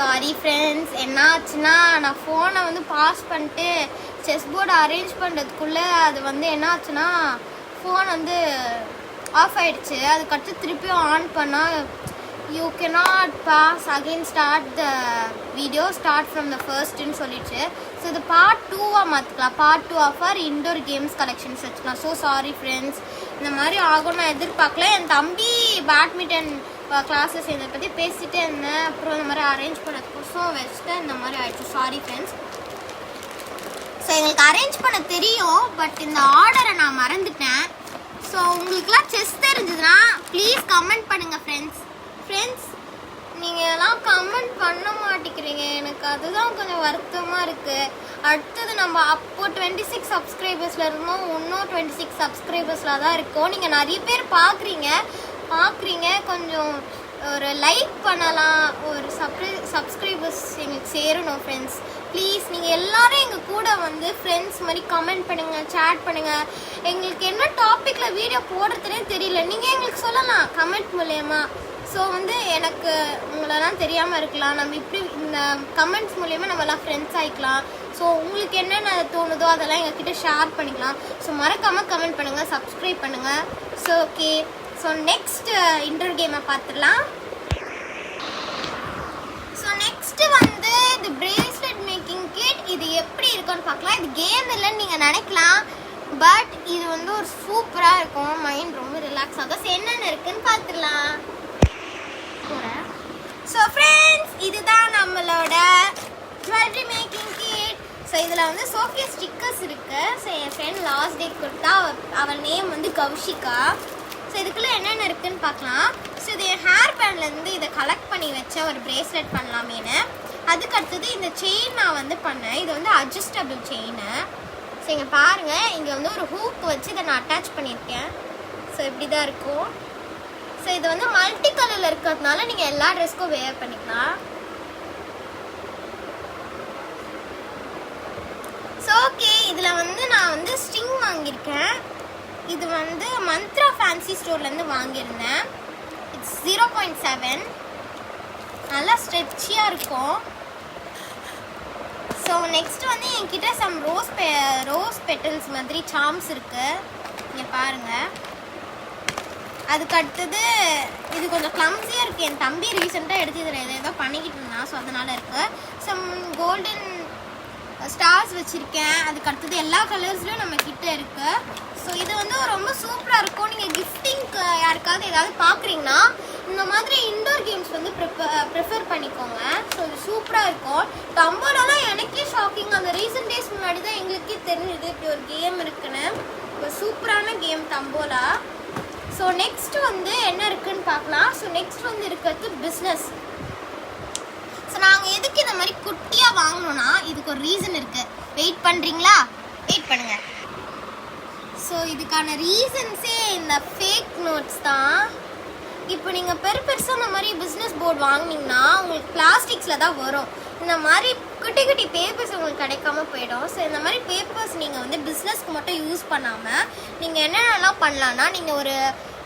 Sorry friends, என்னாச்சுன்னா நான் ஃபோனை வந்து பாஸ் பண்ணிட்டு செஸ் போர்டு அரேஞ்ச் பண்ணுறதுக்குள்ளே அது வந்து என்னாச்சுன்னா ஃபோன் வந்து ஆஃப் ஆகிடுச்சு. அதுக்கடுத்து திருப்பியும் ஆன் பண்ணால் you cannot pause again start the video start from the ஃபர்ஸ்ட்னு சொல்லிடுச்சு. ஸோ இது பார்ட் 2வாக மாற்றிக்கலாம். Part 2 of our indoor games collections வச்சுக்கலாம். ஸோ சாரி ஃப்ரெண்ட்ஸ், இந்த மாதிரி ஆகும் நான் எதிர்பார்க்கல. என் தம்பி பேட்மிண்டன் கிளாஸஸ் இதை பற்றி பேசிகிட்டே இருந்தேன். அப்புறம் இந்த மாதிரி அரேஞ்ச் பண்ணதுக்கோசம் வச்சுட்டு இந்த மாதிரி ஆயிடுச்சு. Sorry friends. ஸோ எங்களுக்கு அரேஞ்ச் பண்ண தெரியும், பட் இந்த ஆர்டரை நான் மறந்துட்டேன். ஸோ உங்களுக்குலாம் செஸ் தெரிஞ்சதுன்னா ப்ளீஸ் கமெண்ட் பண்ணுங்கள் ஃப்ரெண்ட்ஸ். நீங்கள் எல்லாம் கமெண்ட் பண்ண மாட்டேங்கிறீங்க, எனக்கு அதுதான் கொஞ்சம் வருத்தமாக இருக்குது. அடுத்தது நம்ம அப்போ 26 சப்ஸ்கிரைபர்ஸில் இருந்தோம், இன்னும் 26 சப்ஸ்கிரைபர்ஸில் தான் இருக்கோம். நீங்கள் நிறைய பேர் பார்க்குறீங்க, கொஞ்சம் ஒரு லைக் பண்ணலாம், ஒரு சப்ஸ்கிரைபர்ஸ் எங்களுக்கு சேரணும் ஃப்ரெண்ட்ஸ். ப்ளீஸ் நீங்கள் எல்லோரும் எங்கள் கூட வந்து ஃப்ரெண்ட்ஸ் மாதிரி கமெண்ட் பண்ணுங்கள், சேட் பண்ணுங்கள். எங்களுக்கு என்ன டாப்பிக்கில் வீடியோ போடுறதுனே தெரியல, நீங்கள் எங்களுக்கு சொல்லலாம் கமெண்ட் மூலயமா. ஸோ வந்து எனக்கு உங்களெல்லாம் தெரியாமல் இருக்கலாம், நம்ம இப்படி இந்த கமெண்ட்ஸ் மூலயமா நம்மளாம் ஃப்ரெண்ட்ஸ் ஆகிக்கலாம். ஸோ உங்களுக்கு என்னென்ன தோணுதோ அதெல்லாம் எங்ககிட்ட ஷேர் பண்ணிக்கலாம். ஸோ மறக்காமல் கமெண்ட் பண்ணுங்கள், சப்ஸ்கிரைப் பண்ணுங்கள். So okay, so next inter கேமை பார்த்துடலாம். ஸோ நெக்ஸ்ட்டு வந்து இது பிரேஸ்லெட் மேக்கிங் கிட். இது எப்படி இருக்குன்னு பார்க்கலாம். இது கேம் இல்லைன்னு நீங்கள் நினைக்கலாம், பட் இது வந்து ஒரு சூப்பராக இருக்கும். மைண்ட் ரொம்ப ரிலாக்ஸ் ஆகும். ஸோ என்னென்ன இருக்குன்னு பார்த்துடலாம். ஸோ ஃப்ரெண்ட்ஸ், இதுதான் நம்மளோட ஜுவல்லரி மேக்கிங் கிட். ஸோ இதில் வந்து சோஃபியா ஸ்டிக்கர்ஸ் இருக்குது. ஸோ என் ஃப்ரெண்ட் லாஸ்ட் டே கொடுத்தா, அவள் நேம் வந்து கௌஷிகா. ஸோ இதுக்குள்ளே என்னென்ன இருக்குதுன்னு பார்க்கலாம். ஸோ இது என் ஹேர் பேண்ட்லேருந்து இதை கலெக்ட் பண்ணி வச்ச ஒரு ப்ரேஸ்லெட் பண்ணலாமேன்னு. அதுக்கு அடுத்தது இந்த செயின் நான் வந்து பண்ணேன். இது வந்து அட்ஜஸ்டபிள் செயின்னு. ஸோ இங்கே பாருங்கள், இங்கே வந்து ஒரு ஹூக் வச்சு இதை நான் அட்டாச் பண்ணியிருக்கேன். ஸோ இப்படி தான் இருக்கும். ஸோ இது வந்து மல்டி கலரில் இருக்கிறதுனால நீங்கள் எல்லா ட்ரெஸ்க்கும் வேர் பண்ணிக்கலாம். ஸோ ஓகே, இதில் வந்து நான் வந்து ஸ்ட்ரிங் வாங்கியிருக்கேன். இது வந்து மந்த்ரா ஃபேன்சி ஸ்டோர்லேருந்து வாங்கியிருந்தேன். இட்ஸ் 0.7. நல்லா ஸ்ட்ரெச்சியாக இருக்கும். ஸோ நெக்ஸ்ட் வந்து என்கிட்ட சம் ரோஸ் பெட்டல்ஸ் மாதிரி சாம்ஸ் இருக்குது. இங்கே பாருங்கள். அதுக்கு அடுத்தது இது கொஞ்சம் கிளம்ஸியாக இருக்குது. என் தம்பி ரீசெண்டாக எடுத்து இதில் ஏதோ பண்ணிக்கிட்டு இருந்தான். ஸோ அதனால் இருக்குது. சம் கோல்டன் ஸ்டார்ஸ் வச்சுருக்கேன். அதுக்கு அடுத்தது எல்லா கலர்ஸ்லையும் நம்ம கிட்ட இருக்குது. ஸோ இது வந்து ரொம்ப சூப்பராக இருக்கும். நீங்கள் கிஃப்டிங்க்கு யாருக்காவது ஏதாவது பார்க்குறீங்கன்னா இந்த மாதிரி இன்டோர் கேம்ஸ் வந்து ப்ரிஃபர் பண்ணிக்கோங்க. ஸோ இது சூப்பராக இருக்கும். டம்போலாலாம் எனக்கே ஷாக்கிங். அந்த ரீசெண்ட் டேஸ் முன்னாடி தான் எங்களுக்கே தெரிஞ்சுது இப்படி ஒரு கேம் இருக்குன்னு. ஒரு சூப்பரான கேம் டம்போலா. ஸோ நெக்ஸ்ட் வந்து என்ன இருக்குதுன்னு பார்க்கலாம். ஸோ நெக்ஸ்ட் வந்து இருக்கிறது பிஸ்னஸ். ஸோ நாங்கள் எதுக்கு இந்த மாதிரி குட்டியாக வாங்கணும்னா இதுக்கு ஒரு ரீசன் இருக்குது. வெயிட் பண்ணுறீங்களா? வெயிட் பண்ணுங்கள். ஸோ இதுக்கான ரீசன்ஸே இந்த ஃபேக் நோட்ஸ் தான். இப்போ நீங்கள் பெருசாக இந்த மாதிரி பிஸ்னஸ் போர்டு வாங்கினீங்கன்னா உங்களுக்கு பிளாஸ்டிக்ஸில் தான் வரும். இந்த மாதிரி குட்டி குட்டி பேப்பர்ஸ் உங்களுக்கு கிடைக்காம போயிடும். ஸோ இந்த மாதிரி பேப்பர்ஸ் நீங்கள் வந்து பிஸ்னஸ்க்கு மட்டும் யூஸ் பண்ணாமல் நீங்கள் என்னென்னலாம் பண்ணலான்னா, நீங்கள்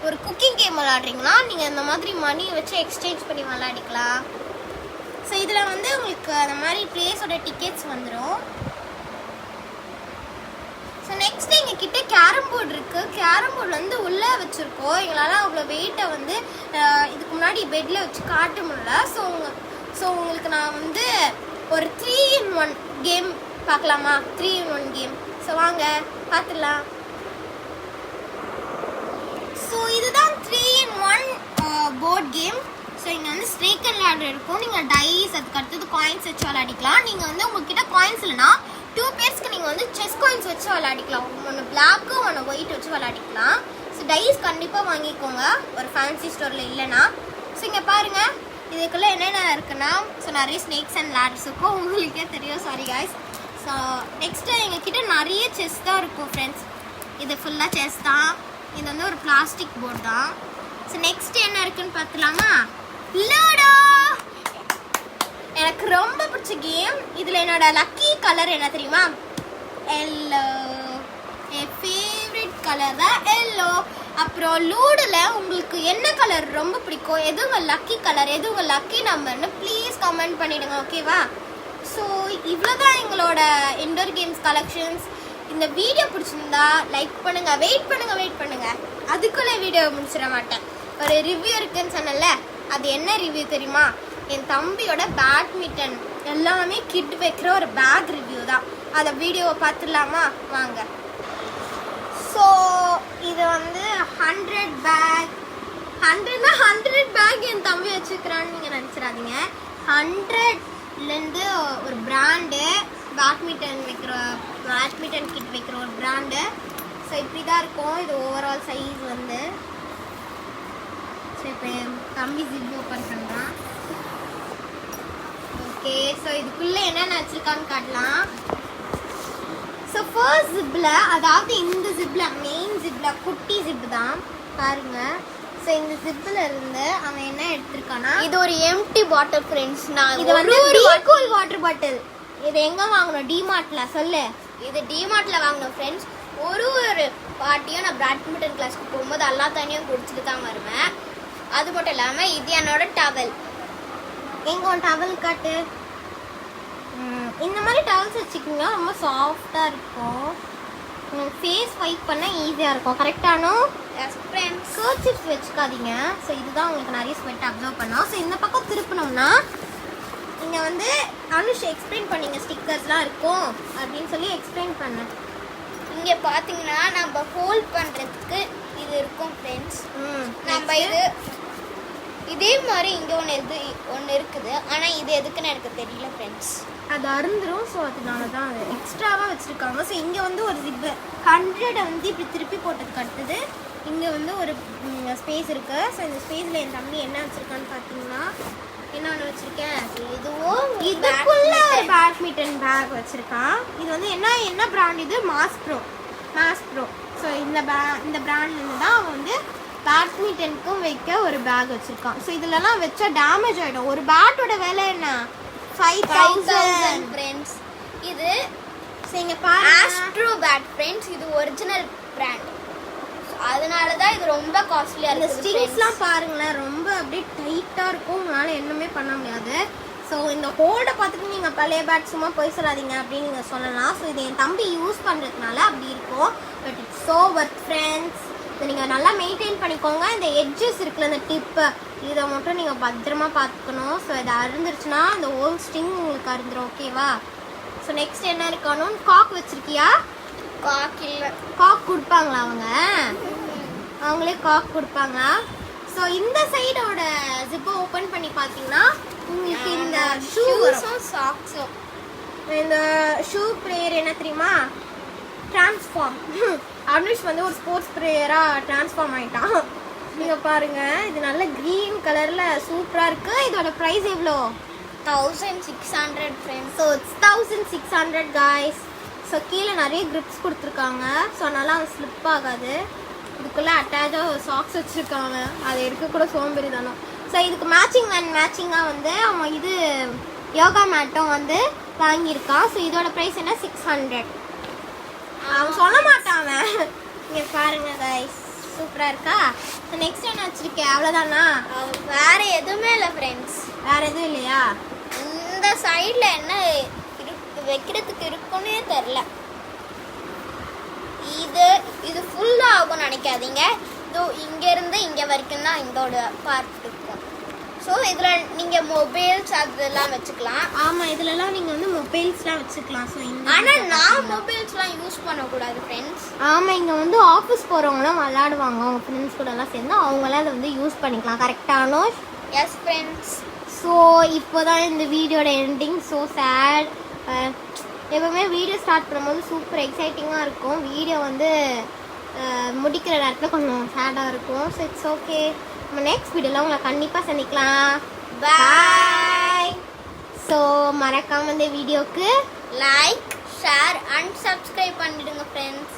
ஒரு குக்கிங் கேம் விளாட்றீங்கன்னா நீங்கள் இந்த மாதிரி மணி வச்சு எக்ஸ்சேஞ்ச் பண்ணி விளாடிக்கலாம். ஸோ இதில் வந்து உங்களுக்கு அந்த மாதிரி ப்ளேஸோட டிக்கெட்ஸ் வந்துடும். ஸோ நெக்ஸ்ட்டு எங்ககிட்ட கேரம் போர்டு இருக்குது. கேரம் போர்டு வந்து உள்ளே வச்சுருக்கோம். எங்களால் அவ்வளோ வெயிட்டை வந்து இதுக்கு முன்னாடி பெட்டில் வச்சு காட்ட முடியல. ஸோ உங்களுக்கு நான் வந்து ஒரு 3-in-1 கேம் பார்க்கலாமா? 3-in-1 game. ஸோ வாங்க பார்த்துடலாம். ஸோ இதுதான் 3-in-1 போர்ட் கேம். ஸோ இங்கே வந்து ஸ்னேக் அண்ட் லேடர் இருக்கும். நீங்கள் டைஸ், அதுக்கு அடுத்தது காயின்ஸ் வச்சு விளையாடிக்கலாம். நீங்கள் வந்து உங்கள்கிட்ட காயின்ஸ் இல்லைனா 2 பேர்ஸ்க்கு நீங்கள் வந்து செஸ் காயின்ஸ் வச்சு விளையாடிக்கலாம். ஒன்று பிளாக்கு, ஒன்று ஒயிட் வச்சு விளையாடிக்கலாம். ஸோ டைஸ் கண்டிப்பாக வாங்கிக்கோங்க ஒரு ஃபேன்சி ஸ்டோரில் இல்லைனா. ஸோ இங்கே பாருங்கள், இதுக்குள்ளே என்னென்ன இருக்குன்னா, ஸோ நிறைய ஸ்னேக்ஸ் அண்ட் லேடர்ஸ் இருக்கும். உங்களுக்கே தெரியும், சாரி காய்ஸ். ஸோ நெக்ஸ்ட்டு எங்ககிட்ட நிறைய செஸ் தான் இருக்கும் ஃப்ரெண்ட்ஸ். இது ஃபுல்லாக செஸ் தான். இது வந்து ஒரு பிளாஸ்டிக் போர்டு தான். ஸோ நெக்ஸ்ட் என்ன இருக்குன்னு பார்த்துலாமா? லூடோ. எனக்கு ரொம்ப பிடிச்ச கேம். இதில் என்னோட லக்கி கலர் என்ன தெரியுமா? எல்லோ. என் ஃபேவரட் கலர் தான் எல்லோ. அப்புறம் லூடுல உங்களுக்கு என்ன கலர் ரொம்ப பிடிக்கும், எது உங்க லக்கி கலர், எது உங்க லக்கி நம்பர்னு ப்ளீஸ் கமெண்ட் பண்ணிடுங்க. ஓகேவா? ஸோ இவ்வளோதான் எங்களோட இன்டோர் கேம்ஸ் கலெக்ஷன்ஸ். இந்த வீடியோ பிடிச்சிருந்தா லைக் பண்ணுங்க. வெயிட் பண்ணுங்க, அதுக்குள்ளே வீடியோ முடிச்சிட மாட்டேன். ஒரு ரிவ்யூ இருக்குன்னு சொன்னல, அது என்ன ரிவ்யூ தெரியுமா? என் தம்பியோட பேட்மிண்டன் எல்லாமே கிட் வைக்கிற ஒரு பேக் ரிவ்யூ தான். அதை வீடியோவை பார்த்துடலாமா? வாங்க. ஸோ இது வந்து 100 பேக் என் தம்பி வச்சுக்கிறான்னு நீங்கள் நினச்சிடாதீங்க. 100லேருந்து ஒரு பிராண்டு பேட்மிண்டன் கிட் வைக்கிற ஒரு பிராண்டு. ஸோ இப்படி தான் இருக்கும். இது ஓவரால் சைஸ் வந்து. ஸோ இப்போ என் தம்பி ஜிப் ஓப்பன் பண்ணுறான். ஓகே, ஸோ இதுக்குள்ளே என்னென்ன வச்சுருக்கான்னு காட்டலாம். ஸோ ஃபர்ஸ்ட் ஜிப்பில், அதாவது இந்த ஜிப்பில், மெயின் ஜிப்பில் குட்டி ஜிப்பு தான் பாருங்கள். ஸோ இந்த ஜிப்பில் இருந்து அவன் என்ன எடுத்திருக்கானா, இது ஒரு எம்டி பாட்டில் ஃப்ரெண்ட்ஸ். நான் இது வந்து கூல் வாட்டர் பாட்டில். இது எங்கே வாங்கணும்? டிமார்ட்டில். சொல்லு. இது டிமார்ட்டில் வாங்கணும் ஃப்ரெண்ட்ஸ். ஒரு பாட்டியும் நான் பேட்மிண்டன் கிளாஸ்க்கு போகும்போது எல்லா தண்ணியும் குடிச்சிட்டு தான் வருவேன். அது மட்டும் இல்லாமல் இது என்னோட டவல். எங்கே உன் டவல் காட்டு. இந்த மாதிரி டவல்ஸ் வச்சுக்கிங்க, ரொம்ப சாஃப்டாக இருக்கும். ஃபேஸ் வைப் பண்ண ஈஸியாக இருக்கும். கரெக்டானோ? Yes friends. கர்ச்சிப்ஸ் வச்சுக்காதீங்க. ஸோ இதுதான் உங்களுக்கு நிறைய ஸ்வெட் அப்சர்வ் பண்ணோம். ஸோ இந்த பக்கம் திருப்பினோம்னா இங்கே வந்து அனுஷ் எக்ஸ்பிளைன் பண்ணிங்க ஸ்டிக்கர்ஸ்லாம் இருக்கும் அப்படின்னு சொல்லி எக்ஸ்பிளைன் பண்ணேன். இங்கே பார்த்தீங்கன்னா நம்ம ஹோல்ட் பண்ணுறதுக்கு இது இருக்கும் ஃப்ரெண்ட்ஸ். நம்ம இதே மாதிரி இங்கே ஒன்று இருக்குது. ஆனால் இது எதுக்குன்னு எனக்கு தெரியல ஃப்ரெண்ட்ஸ். அது அருந்துரும். ஸோ அதனால தான் அது எக்ஸ்ட்ராவாக வச்சுருக்காங்க. ஸோ இங்கே வந்து ஒரு ஜிப்பு 100 வந்து இப்படி திருப்பி போட்டதுக்கு அடுத்தது இங்கே வந்து ஒரு ஸ்பேஸ் இருக்குது. ஸோ இந்த ஸ்பேஸில் என் தம்பி என்ன வச்சுருக்கான்னு பார்த்தீங்கன்னா, என்ன ஒன்று வச்சுருக்கேன், இதுக்குள்ளே ஒரு பேட்மிண்டன் பேக் வச்சுருக்கான். இது வந்து என்ன பிராண்ட்? இது மாஸ் ப்ரோ. ஸோ இந்த பிராண்ட்லேருந்து தான் அவன் வந்து பேட்மிண்டனுக்கும் வைக்க ஒரு பேக் வச்சுருக்கான். ஸோ இதிலலாம் வச்சா டேமேஜ் ஆகிடும். ஒரு பேட்டோட விலை என்ன? 5000 ஃப்ரெண்ட்ஸ். இது இங்கே பாருங்க, ஆஸ்ட்ரோ பேட் ஃப்ரெண்ட்ஸ். இது ஒரிஜினல் பிராண்ட். அதனால தான் இது ரொம்ப காஸ்ட்லியாக இருக்குது. ஸ்டிங்ஸ்லாம் பாருங்களேன், ரொம்ப அப்படியே டைட்டாக இருக்கும். உங்களால் என்னமே பண்ண முடியாது. ஸோ இந்த ஹோல்டை பார்த்துட்டு நீங்கள் பழைய பேட் சும்மா போய் சொல்லாதீங்க அப்படின்னு நீங்கள் சொல்லலாம். ஸோ இது என் தம்பி யூஸ் பண்ணுறதுனால அப்படி இருக்கும். But it's so worth friends. இதை நீங்கள் நல்லா மெயின்டைன் பண்ணிக்கோங்க. இந்த எட்ஜஸ் இருக்குல்ல, இந்த டிப்பு, இதை மட்டும் நீங்கள் பத்திரமா பார்த்துக்கணும். ஸோ இதை அருந்துருச்சுன்னா இந்த ஹோல் ஸ்டிங் உங்களுக்கு அருந்துடும். ஓகேவா? ஸோ நெக்ஸ்ட் என்ன இருக்கணும்? காக் வச்சுருக்கியா? காக் இல்லை. காக் கொடுப்பாங்களா அவங்களே காக் கொடுப்பாங்களா? ஸோ இந்த சைடோட ஜிப்பை ஓப்பன் பண்ணி பார்த்தீங்கன்னா உங்களுக்கு இந்த ஷூஸும் சாக்ஸும். இந்த ஷூ பிளேயர் என்ன தெரியுமா? டிரான்ஸ்ஃபார்ம். அனுஷ் வந்து ஒரு ஸ்போர்ட்ஸ் பிளேயராக டிரான்ஸ்ஃபார்ம் ஆகிட்டான். நீங்கள் பாருங்கள், இது நல்ல க்ரீன் கலரில் சூப்பராக இருக்குது. இதோட ப்ரைஸ் எவ்வளோ? 1600 friends. So it's 1600 guys. So கீழே நிறைய கிரிப்ஸ் கொடுத்துருக்காங்க. ஸோ அதனால் அவன் ஸ்லிப் ஆகாது. இதுக்குள்ளே அட்டாச்சாக சாக்ஸ் வச்சுருக்காங்க. அதை எடுக்க கூட சோம்பேறி தானே. ஸோ இதுக்கு மேட்சிங்காக வந்து அவன் இது யோகா மேட்டும் வந்து வாங்கியிருக்கான். ஸோ இதோட ப்ரைஸ் என்ன? 600. அவன் சொல்ல மாட்டான் அவன். இங்கே பாருங்க கைஸ், சூப்பராக இருக்கா? ஸோ நெக்ஸ்ட் என்ன வச்சுருக்கேன்? அவ்வளோதானா? வேறு எதுவுமே இல்லை ஃப்ரெண்ட்ஸ். வேறு எதுவும் இல்லையா? இந்த சைடில் என்ன வைக்கிறதுக்கு இருக்குன்னே தெரில. இது ஃபுல்லாக ஆகும்னு நினைக்காதீங்க. இதோ இங்கேருந்து இங்கே வரைக்கும் தான் இதோட பார்ட் இருக்கும். ஸோ இதில் நீங்கள் மொபைல்ஸ் அதெல்லாம் வச்சுக்கலாம். ஆமாம், இதிலலாம் நீங்கள் வந்து மொபைல்ஸ்லாம் வச்சுக்கலாம். ஸோ ஆனால் நான் மொபைல்ஸ்லாம் யூஸ் பண்ணக்கூடாது ஃப்ரெண்ட்ஸ். ஆமாம், இங்கே வந்து ஆஃபீஸ் போகிறவங்களாம் விளாடுவாங்க. அவங்க ஃப்ரெண்ட்ஸ் கூடலாம் சேர்ந்து அவங்களாம் அதை வந்து யூஸ் பண்ணிக்கலாம். கரெக்டானோ? Yes friends. ஸோ இப்போ தான் இந்த வீடியோட எண்டிங். So sad. எப்பவுமே வீடியோ ஸ்டார்ட் பண்ணும்போது சூப்பர் எக்ஸைட்டிங்காக இருக்கும். வீடியோ வந்து முடிக்கிற நேரத்தில் கொஞ்சம் சேடாக இருக்கும். So it's okay. நம்ம நெக்ஸ்ட் வீடியோவில் உங்களை கண்டிப்பாக சந்திக்கலாம். பாய். ஸோ மறக்காம இந்த வீடியோக்கு லைக், ஷேர் அண்ட் சப்ஸ்கிரைப் பண்ணிடுங்க ஃப்ரெண்ட்ஸ்.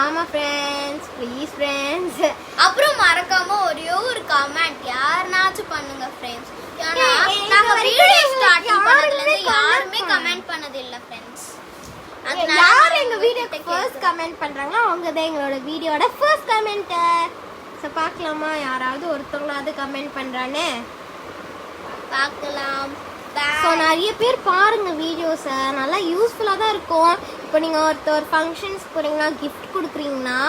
ஆமாம் ஃப்ரெண்ட்ஸ், ப்ளீஸ் ஃப்ரெண்ட்ஸ். அப்புறம் மறக்காம ஒரே ஒரு கமெண்ட் யாருனாச்சும் பண்ணுங்க ஃப்ரெண்ட்ஸ். ஏன்னா நாங்கள் வீடியோ ஸ்டார்ட் பண்ணதுலேருந்து யாருமே கமெண்ட் பண்ணது இல்லை ஃப்ரெண்ட்ஸ். யார் எங்கள் வீடியோக்கு ஃபர்ஸ்ட் கமெண்ட் பண்ணுறாங்களோ அவங்க தான் எங்களோட வீடியோட ஃபர்ஸ்ட் கமெண்ட்டர். ஸோ பார்க்கலாமா யாராவது ஒருத்தவங்களாவது கமெண்ட் பண்ணுறான்னு பார்க்கலாம். ஸோ நிறைய பேர் பாருங்கள் வீடியோஸை, நல்லா யூஸ்ஃபுல்லாக தான் இருக்கும். இப்போ நீங்கள் ஒரு ஃபங்க்ஷன்ஸ் போகிறீங்கன்னா கிஃப்ட் கொடுக்குறீங்கன்னா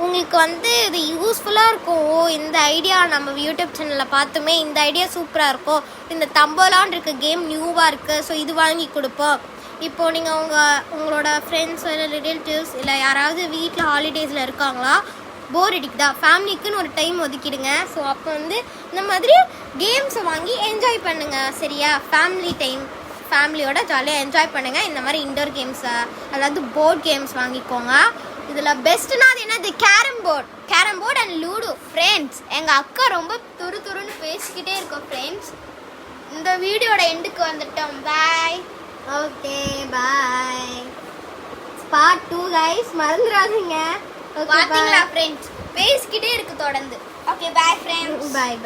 உங்களுக்கு வந்து இது யூஸ்ஃபுல்லாக இருக்கும். ஓ இந்த ஐடியா நம்ம யூடியூப் சேனலில் பார்த்துமே இந்த ஐடியா சூப்பராக இருக்கும், இந்த தம்போலான் இருக்க கேம் நியூவாக இருக்குது, ஸோ இது வாங்கி கொடுப்போம். இப்போது நீங்கள் உங்களோட ஃப்ரெண்ட்ஸ் இல்லை ரிலேட்டிவ்ஸ் இல்லை யாராவது வீட்டில் ஹாலிடேஸில் இருக்காங்களா, போர் அடிக்குதா, ஃபேமிலிக்குன்னு ஒரு டைம் ஒதுக்கிடுங்க. ஸோ அப்போ வந்து இந்த மாதிரி கேம்ஸை வாங்கி என்ஜாய் பண்ணுங்கள். சரியா? ஃபேமிலி டைம் ஃபேமிலியோட ஜாலியாக என்ஜாய் பண்ணுங்கள். இந்த மாதிரி இன்டோர் கேம்ஸை அதாவது போர்ட் கேம்ஸ் வாங்கிக்கோங்க. இதில் பெஸ்ட்டுனா அது என்னது, carrom board and ludo. Friends எங்கள் அக்கா ரொம்ப துருன்னு பேசிக்கிட்டே இருக்கோம். ஃப்ரெண்ட்ஸ் இந்த வீடியோட எண்டுக்கு வந்துட்டோம். Bye. Okay bye. Part 2 guys, மறந்துடாதீங்க. பார்த்தீங்களா ஃப்ரெண்ட்ஸ், பேசிக்கிட்டே இருக்கு தொடர்ந்து. Okay bye friends. பாய்.